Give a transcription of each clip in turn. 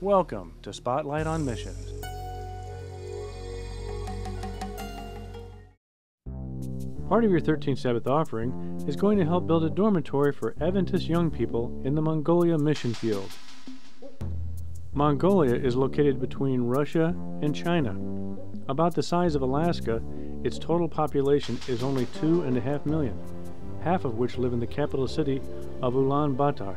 Welcome to Spotlight on Missions. Part of your 13th Sabbath offering is going to help build a dormitory for Adventist young people in the Mongolia mission field. Mongolia is located between Russia and China. About the size of Alaska, its total population is only 2.5 million, half of which live in the capital city of Ulan Bator.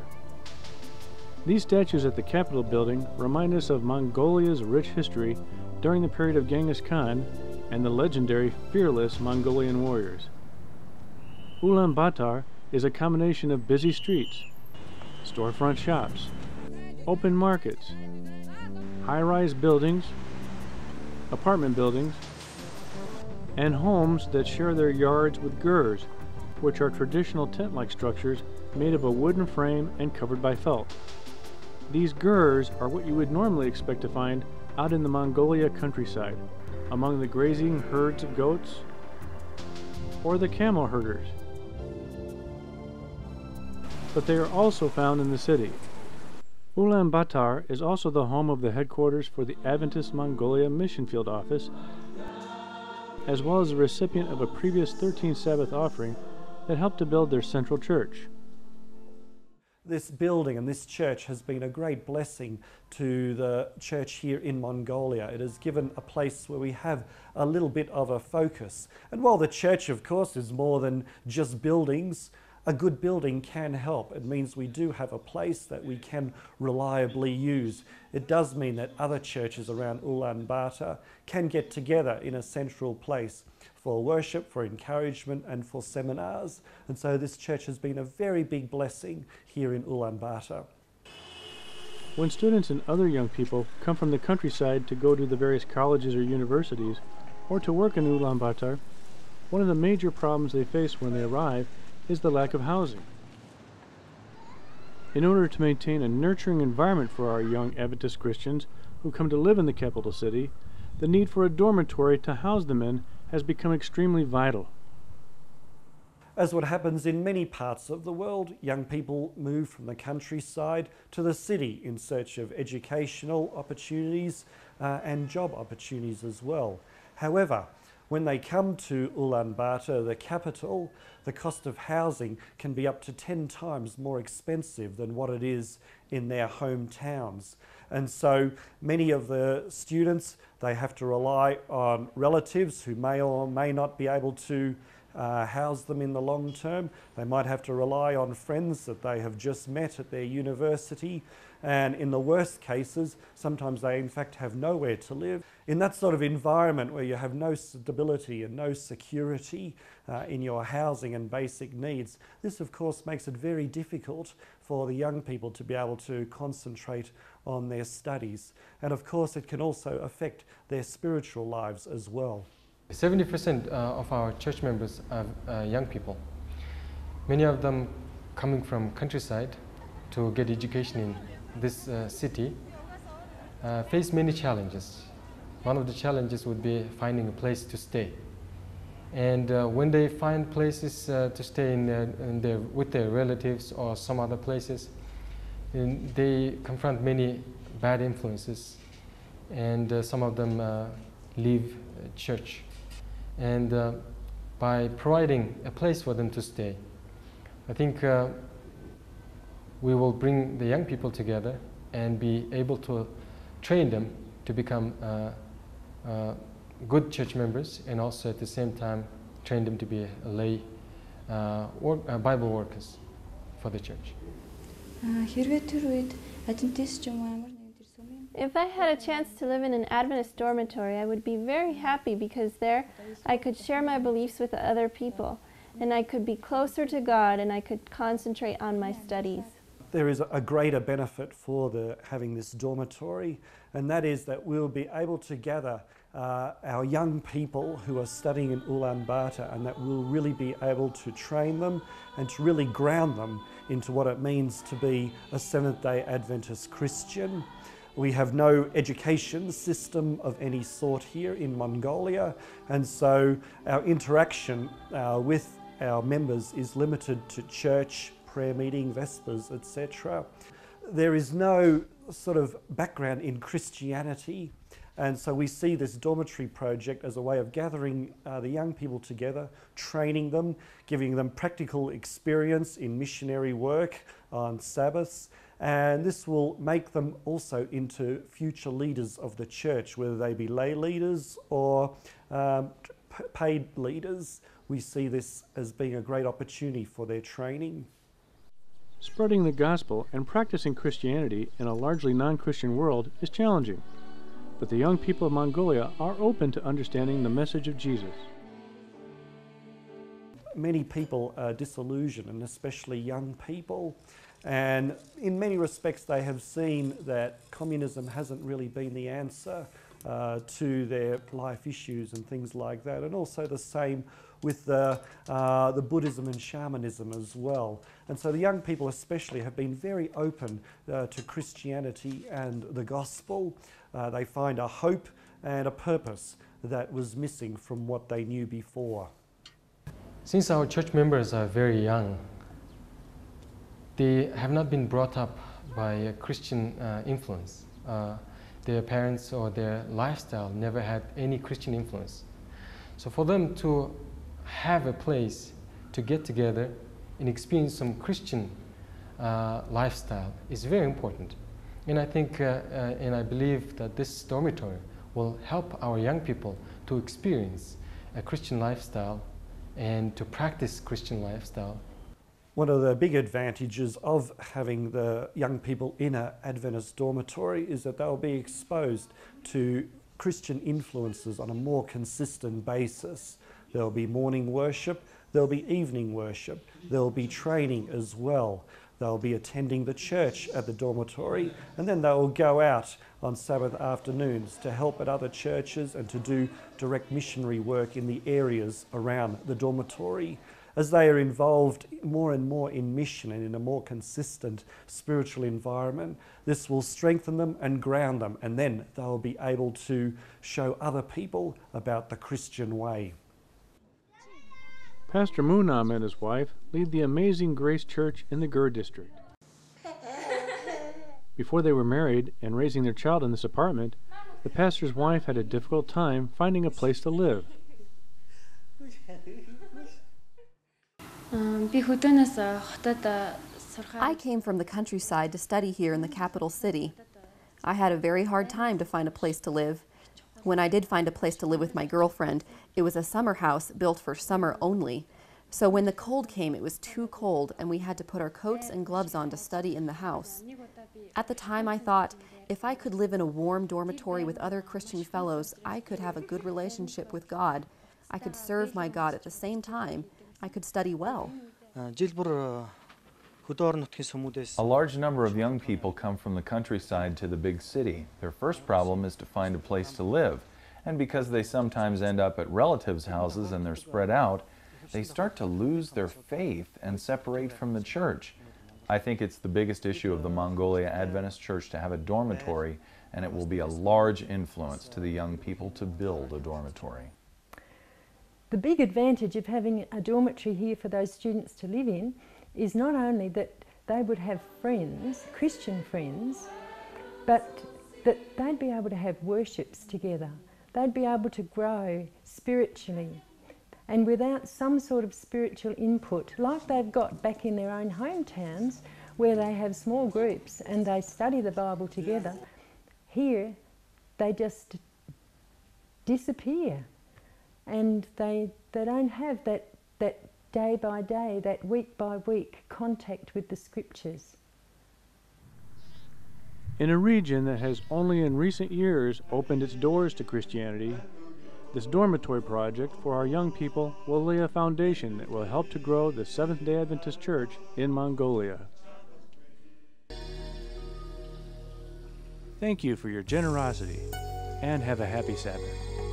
These statues at the Capitol building remind us of Mongolia's rich history during the period of Genghis Khan and the legendary fearless Mongolian warriors. Ulan Bator is a combination of busy streets, storefront shops, open markets, high-rise buildings, apartment buildings, and homes that share their yards with gurs, which are traditional tent-like structures made of a wooden frame and covered by felt. These gurs are what you would normally expect to find out in the Mongolia countryside, among the grazing herds of goats or the camel herders. But they are also found in the city. Ulan Bator is also the home of the headquarters for the Adventist Mongolia Mission Field Office, as well as the recipient of a previous 13th Sabbath offering that helped to build their central church. This building and this church has been a great blessing to the church here in Mongolia. It has given a place where we have a little bit of a focus. And while the church, of course, is more than just buildings, a good building can help. It means we do have a place that we can reliably use. It does mean that other churches around Ulan Bator can get together in a central place for worship, for encouragement, and for seminars. And so this church has been a very big blessing here in Ulan Bator. When students and other young people come from the countryside to go to the various colleges or universities, or to work in Ulan Bator, one of the major problems they face when they arrive is the lack of housing. In order to maintain a nurturing environment for our young Adventist Christians who come to live in the capital city, the need for a dormitory to house them in has become extremely vital. As what happens in many parts of the world, young people move from the countryside to the city in search of educational opportunities and job opportunities as well. However, when they come to Ulan Bator, the capital, the cost of housing can be up to 10 times more expensive than what it is in their hometowns. And so many of the students, they have to rely on relatives who may or may not be able to house them in the long term. They might have to rely on friends that they have just met at their university. And in the worst cases, sometimes they in fact have nowhere to live. In that sort of environment where you have no stability and no security in your housing and basic needs, this of course makes it very difficult for the young people to be able to concentrate on their studies. And of course it can also affect their spiritual lives as well. 70% of our church members are young people. Many of them coming from countryside to get education in this city face many challenges. One of the challenges would be finding a place to stay. And when they find places to stay with their relatives or some other places, they confront many bad influences, and some of them leave church. And by providing a place for them to stay, I think we will bring the young people together and be able to train them to become good church members, and also at the same time train them to be lay Bible workers for the church. If I had a chance to live in an Adventist dormitory, I would be very happy, because there I could share my beliefs with other people, and I could be closer to God, and I could concentrate on my studies. There is a greater benefit for having this dormitory, and that is that we'll be able to gather our young people who are studying in Ulan Bator, and that we'll really be able to train them and to really ground them into what it means to be a Seventh-day Adventist Christian. We have no education system of any sort here in Mongolia, and so our interaction with our members is limited to church, prayer meeting, vespers, etc. There is no sort of background in Christianity. And so we see this dormitory project as a way of gathering the young people together, training them, giving them practical experience in missionary work on Sabbaths. And this will make them also into future leaders of the church, whether they be lay leaders or paid leaders. We see this as being a great opportunity for their training. Spreading the gospel and practicing Christianity in a largely non-Christian world is challenging, but the young people of Mongolia are open to understanding the message of Jesus. Many people are disillusioned, and especially young people, and in many respects they have seen that communism hasn't really been the answer to their life issues and things like that, and also the same with the Buddhism and shamanism as well. And so the young people especially have been very open to Christianity and the gospel. They find a hope and a purpose that was missing from what they knew before. Since our church members are very young, they have not been brought up by a Christian influence. Their parents or their lifestyle never had any Christian influence. So for them to have a place to get together and experience some Christian lifestyle is very important. And I think and I believe that this dormitory will help our young people to experience a Christian lifestyle and to practice Christian lifestyle. One of the big advantages of having the young people in an Adventist dormitory is that they'll be exposed to Christian influences on a more consistent basis. There'll be morning worship, there'll be evening worship, there'll be training as well. They'll be attending the church at the dormitory, and then they'll go out on Sabbath afternoons to help at other churches and to do direct missionary work in the areas around the dormitory. As they are involved more and more in mission and in a more consistent spiritual environment, this will strengthen them and ground them, and then they'll be able to show other people about the Christian way. Pastor Munam and his wife lead the Amazing Grace Church in the Gur district. Before they were married and raising their child in this apartment, the pastor's wife had a difficult time finding a place to live. I came from the countryside to study here in the capital city. I had a very hard time to find a place to live. When I did find a place to live with my girlfriend, it was a summer house built for summer only. So when the cold came, it was too cold, and we had to put our coats and gloves on to study in the house. At the time, I thought, if I could live in a warm dormitory with other Christian fellows, I could have a good relationship with God. I could serve my God at the same time. I could study well. A large number of young people come from the countryside to the big city. Their first problem is to find a place to live. And because they sometimes end up at relatives' houses and they're spread out, they start to lose their faith and separate from the church. I think it's the biggest issue of the Mongolia Adventist Church to have a dormitory, and it will be a large influence to the young people to build a dormitory. The big advantage of having a dormitory here for those students to live in is not only that they would have friends, Christian friends, but that they'd be able to have worships together. They'd be able to grow spiritually. And without some sort of spiritual input, like they've got back in their own hometowns, where they have small groups and they study the Bible together, here they just disappear. And they don't have that day by day, that week by week contact with the scriptures. In a region that has only in recent years opened its doors to Christianity, this dormitory project for our young people will lay a foundation that will help to grow the Seventh-day Adventist Church in Mongolia. Thank you for your generosity, and have a happy Sabbath.